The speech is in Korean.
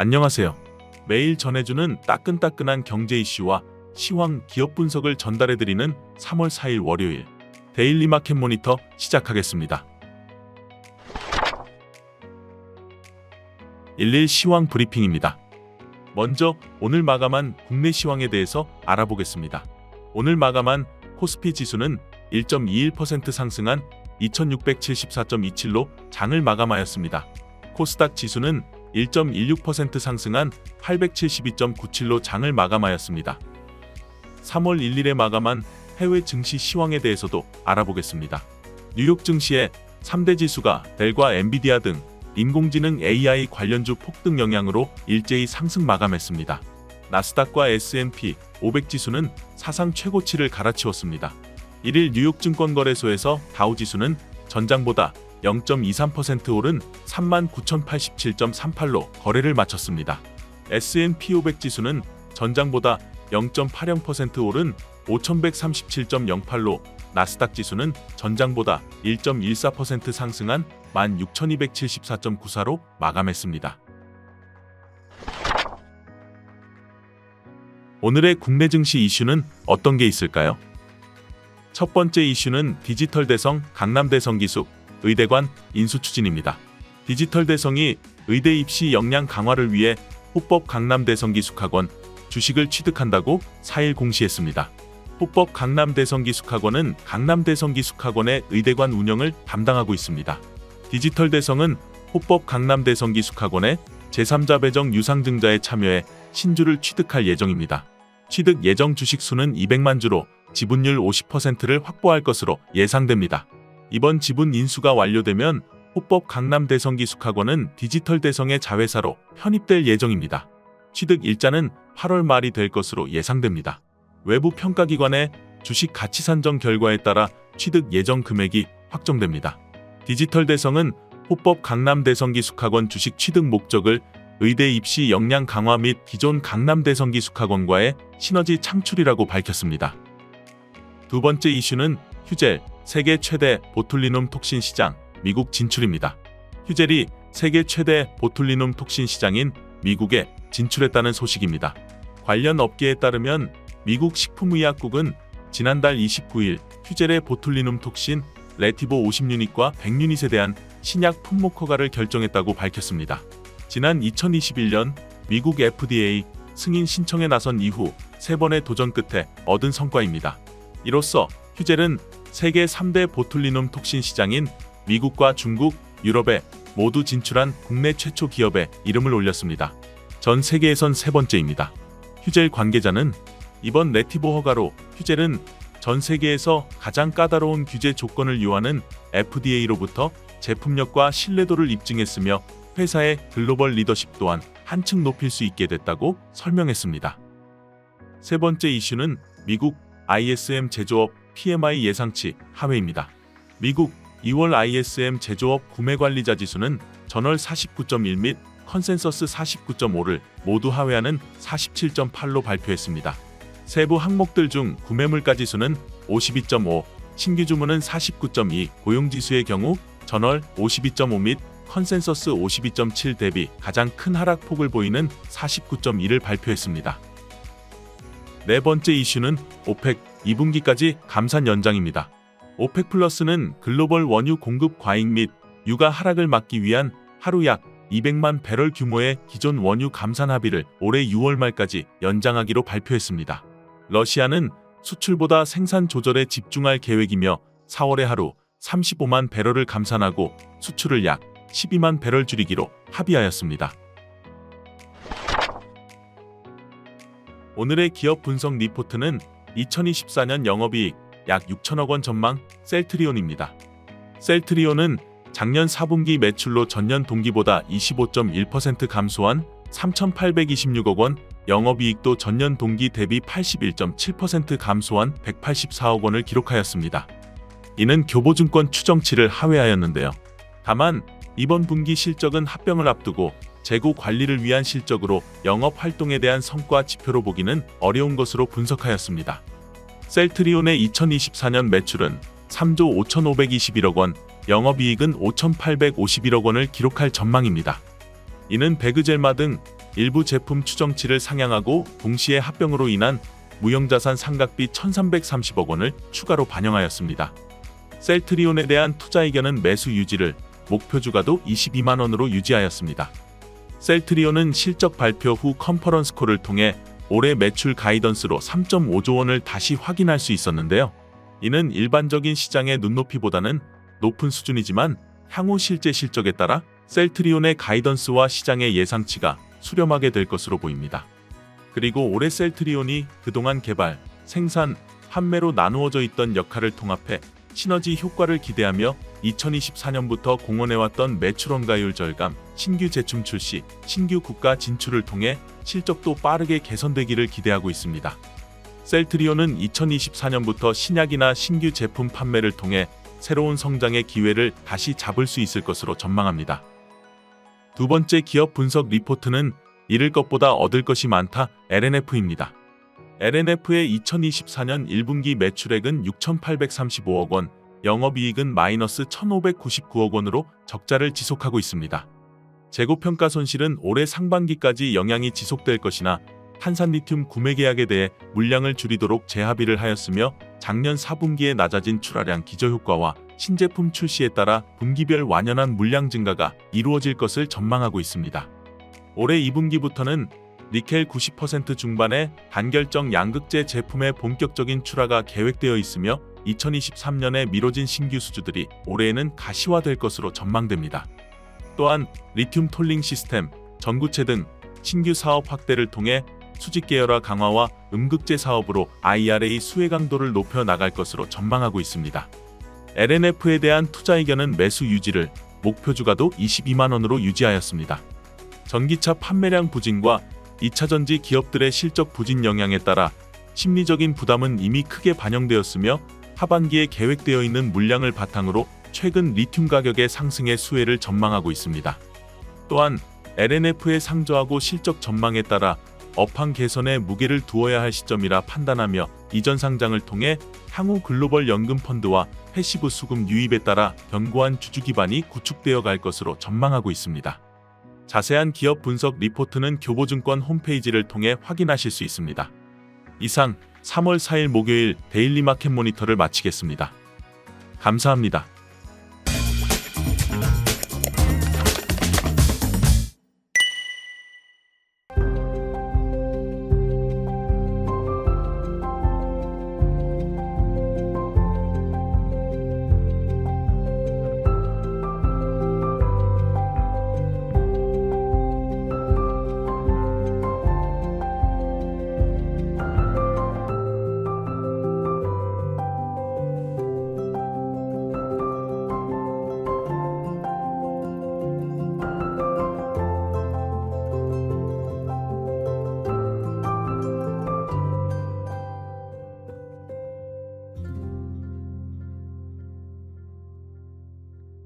안녕하세요. 매일 전해주는 따끈따끈한 경제 이슈와 시황 기업 분석을 전달해드리는 3월 4일 월요일 데일리 마켓 모니터 시작하겠습니다. 일일 시황 브리핑입니다. 먼저 오늘 마감한 국내 시황에 대해서 알아보겠습니다. 오늘 마감한 코스피 지수는 1.21% 상승한 2674.27로 장을 마감하였습니다. 코스닥 지수는 1.16% 상승한 872.97로 장을 마감하였습니다. 3월 1일에 마감한 해외 증시 시황에 대해서도 알아보겠습니다. 뉴욕 증시의 3대 지수가 델과 엔비디아 등 인공지능 AI 관련주 폭등 영향으로 일제히 상승 마감했습니다. 나스닥과 S&P 500 지수는 사상 최고치를 갈아치웠습니다. 1일 뉴욕 증권거래소에서 다우 지수는 전장보다 0.23% 오른 39,087.38로 거래를 마쳤습니다. S&P 500 지수는 전장보다 0.80% 오른 5,137.08로 나스닥 지수는 전장보다 1.14% 상승한 16,274.94로 마감했습니다. 오늘의 국내 증시 이슈는 어떤 게 있을까요? 첫 번째 이슈는 디지털 대성 강남대성 기숙 의대관 인수 추진입니다. 디지털 대성이 의대 입시 역량 강화를 위해 호법 강남대성기숙학원 주식을 취득한다고 4일 공시했습니다. 호법 강남대성기숙학원은 강남대성기숙학원의 의대관 운영을 담당하고 있습니다. 디지털 대성은 호법 강남대성기숙학원의 제3자 배정 유상증자에 참여해 신주를 취득할 예정입니다. 취득 예정 주식 수는 200만 주로 지분율 50%를 확보할 것으로 예상됩니다. 이번 지분 인수가 완료되면 호법 강남대성기숙학원은 디지털 대성의 자회사로 편입될 예정입니다. 취득 일자는 8월 말이 될 것으로 예상됩니다. 외부 평가기관의 주식 가치 산정 결과에 따라 취득 예정 금액이 확정됩니다. 디지털 대성은 호법 강남대성기숙학원 주식 취득 목적을 의대 입시 역량 강화 및 기존 강남대성기숙학원과의 시너지 창출이라고 밝혔습니다. 두 번째 이슈는 휴젤, 세계 최대 보툴리눔 톡신 시장, 미국 진출입니다. 휴젤이 세계 최대 보툴리눔 톡신 시장인 미국에 진출했다는 소식입니다. 관련 업계에 따르면 미국 식품의약국은 지난달 29일 휴젤의 보툴리눔 톡신 레티보 50유닛과 100유닛에 대한 신약 품목 허가를 결정했다고 밝혔습니다. 지난 2021년 미국 FDA 승인 신청에 나선 이후 3번의 도전 끝에 얻은 성과입니다. 이로써 휴젤은 세계 3대 보툴리눔 톡신 시장인 미국과 중국, 유럽에 모두 진출한 국내 최초 기업에 이름을 올렸습니다. 전 세계에선 3번째입니다. 휴젤 관계자는 이번 레티보 허가로 휴젤은 전 세계에서 가장 까다로운 규제 조건을 요하는 FDA로부터 제품력과 신뢰도를 입증했으며 회사의 글로벌 리더십 또한 한층 높일 수 있게 됐다고 설명했습니다. 세 번째 이슈는 미국 ISM 제조업 PMI 예상치 하회입니다. 미국 2월 ISM 제조업 구매관리자 지수는 전월 49.1 및 컨센서스 49.5를 모두 하회하는 47.8로 발표했습니다. 세부 항목들 중 구매물가 지수는 52.5, 신규 주문은 49.2, 고용지수의 경우 전월 52.5 및 컨센서스 52.7 대비 가장 큰 하락폭을 보이는 49.2를 발표했습니다. 네 번째 이슈는 오펙 2분기까지 감산 연장입니다. 오펙 플러스는 글로벌 원유 공급 과잉 및 유가 하락을 막기 위한 하루 약 200만 배럴 규모의 기존 원유 감산 합의를 올해 6월 말까지 연장하기로 발표했습니다. 러시아는 수출보다 생산 조절에 집중할 계획이며 4월에 하루 35만 배럴을 감산하고 수출을 약 12만 배럴 줄이기로 합의하였습니다. 오늘의 기업 분석 리포트는 2024년 영업이익 약 6천억 원 전망 셀트리온입니다. 셀트리온은 작년 4분기 매출로 전년 동기보다 25.1% 감소한 3,826억 원, 영업이익도 전년 동기 대비 81.7% 감소한 184억 원을 기록하였습니다. 이는 교보증권 추정치를 하회하였는데요. 다만 이번 분기 실적은 합병을 앞두고 재고 관리를 위한 실적으로 영업 활동에 대한 성과 지표로 보기는 어려운 것으로 분석하였습니다. 셀트리온의 2024년 매출은 3조 5,521억 원, 영업이익은 5,851억 원을 기록할 전망입니다. 이는 베그젤마 등 일부 제품 추정치를 상향하고 동시에 합병으로 인한 무형자산 상각비 1,330억 원을 추가로 반영하였습니다. 셀트리온에 대한 투자 의견은 매수 유지를, 목표 주가도 22만 원으로 유지하였습니다. 셀트리온은 실적 발표 후 컨퍼런스콜을 통해 올해 매출 가이던스로 3.5조 원을 다시 확인할 수 있었는데요. 이는 일반적인 시장의 눈높이보다는 높은 수준이지만 향후 실제 실적에 따라 셀트리온의 가이던스와 시장의 예상치가 수렴하게 될 것으로 보입니다. 그리고 올해 셀트리온이 그동안 개발, 생산, 판매로 나누어져 있던 역할을 통합해 시너지 효과를 기대하며 2024년부터 공언해왔던 매출 원가율 절감, 신규 제품 출시, 신규 국가 진출을 통해 실적도 빠르게 개선되기를 기대하고 있습니다. 셀트리온은 2024년부터 신약이나 신규 제품 판매를 통해 새로운 성장의 기회를 다시 잡을 수 있을 것으로 전망합니다. 두 번째 기업 분석 리포트는 잃을 것보다 얻을 것이 많다 LNF입니다. LNF의 2024년 1분기 매출액은 6,835억 원, 영업이익은 마이너스 1,599억 원으로 적자를 지속하고 있습니다. 재고평가 손실은 올해 상반기까지 영향이 지속될 것이나 탄산리튬 구매 계약에 대해 물량을 줄이도록 재합의를 하였으며 작년 4분기에 낮아진 출하량 기저효과와 신제품 출시에 따라 분기별 완연한 물량 증가가 이루어질 것을 전망하고 있습니다. 올해 2분기부터는 니켈 90% 중반의 단결정 양극재 제품의 본격적인 출하가 계획되어 있으며 2023년에 미뤄진 신규 수주들이 올해에는 가시화될 것으로 전망됩니다. 또한 리튬 톨링 시스템, 전구체 등 신규 사업 확대를 통해 수직 계열화 강화와 음극재 사업으로 IRA 수혜 강도를 높여 나갈 것으로 전망하고 있습니다. LNF에 대한 투자 의견은 매수 유지를, 목표 주가도 22만 원으로 유지하였습니다. 전기차 판매량 부진과 2차전지 기업들의 실적 부진 영향에 따라 심리적인 부담은 이미 크게 반영되었으며 하반기에 계획되어 있는 물량을 바탕으로 최근 리튬 가격의 상승의 수혜를 전망하고 있습니다. 또한 LNF의 상저하고 실적 전망에 따라 업황 개선에 무게를 두어야 할 시점이라 판단하며 이전 상장을 통해 향후 글로벌 연금 펀드와 패시브 수급 유입에 따라 견고한 주주 기반이 구축되어 갈 것으로 전망하고 있습니다. 자세한 기업 분석 리포트는 교보증권 홈페이지를 통해 확인하실 수 있습니다. 이상 3월 4일 목요일 데일리 마켓 모니터를 마치겠습니다. 감사합니다.